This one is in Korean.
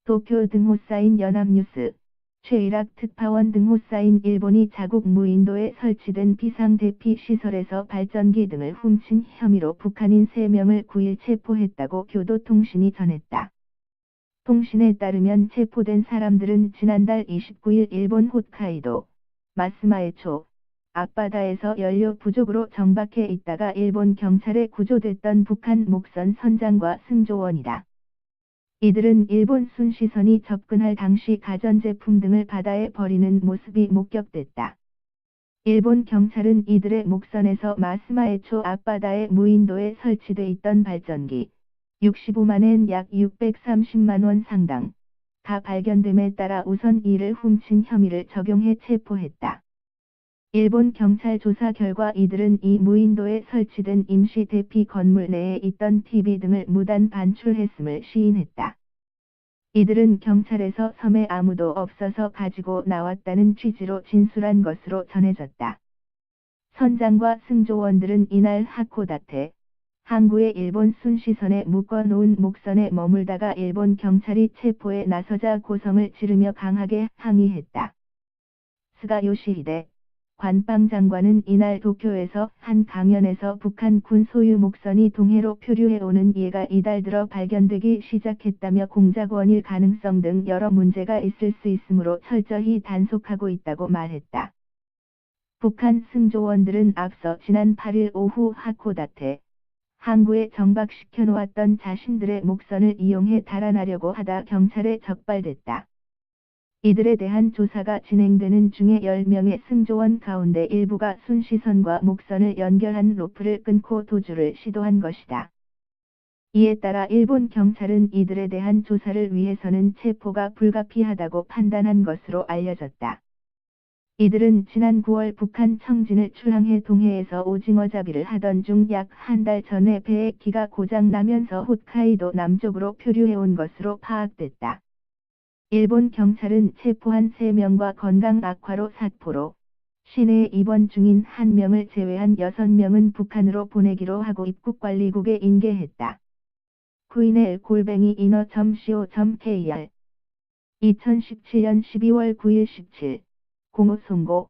도쿄 등호 쌓인 연합뉴스. 최일학 특파원 등호 쌓인 일본이 자국 무인도에 설치된 비상대피 시설에서 발전기 등을 훔친 혐의로 북한인 3명을 9일 체포했다고 교도통신이 전했다. 통신에 따르면 체포된 사람들은 지난달 29일 일본 홋카이도 마스마에초 앞바다에서 연료 부족으로 정박해 있다가 일본 경찰에 구조됐던 북한 목선 선장과 승조원이다. 이들은 일본 순시선이 접근할 당시 가전제품 등을 바다에 버리는 모습이 목격됐다. 일본 경찰은 이들의 목선에서 마스마에초 앞바다의 무인도에 설치돼 있던 발전기 65만엔 약 630만 원 상당 가 발견됨에 따라 우선 이를 훔친 혐의를 적용해 체포했다. 일본 경찰 조사 결과 이들은 이 무인도에 설치된 임시 대피 건물 내에 있던 TV 등을 무단 반출했음을 시인했다. 이들은 경찰에서 섬에 아무도 없어서 가지고 나왔다는 취지로 진술한 것으로 전해졌다. 선장과 승조원들은 이날 하코다테 항구의 일본 순시선에 묶어놓은 목선에 머물다가 일본 경찰이 체포에 나서자 고성을 지르며 강하게 항의했다. 스가 요시히데 관방장관은 이날 도쿄에서 한 강연에서 북한 군 소유 목선이 동해로 표류해오는 예가 이달 들어 발견되기 시작했다며 공작 원일 가능성 등 여러 문제가 있을 수 있으므로 철저히 단속하고 있다고 말했다. 북한 승조원들은 앞서 지난 8일 오후 하코다테 항구에 정박시켜 놓았던 자신들의 목선을 이용해 달아나려고 하다 경찰에 적발됐다. 이들에 대한 조사가 진행되는 중에 10명의 승조원 가운데 일부가 순시선과 목선을 연결한 로프를 끊고 도주를 시도한 것이다. 이에 따라 일본 경찰은 이들에 대한 조사를 위해서는 체포가 불가피하다고 판단한 것으로 알려졌다. 이들은 지난 9월 북한 청진을 출항해 동해에서 오징어잡이를 하던 중 약 한 달 전에 배의 기가 고장 나면서 홋카이도 남쪽으로 표류해온 것으로 파악됐다. 일본 경찰은 체포한 3명과 건강 악화로 사포로 시내에 입원 중인 1명을 제외한 6명은 북한으로 보내기로 하고 입국관리국에 인계했다. 구인의@inner.co.kr 2017년 12월 9일 17 공호 송고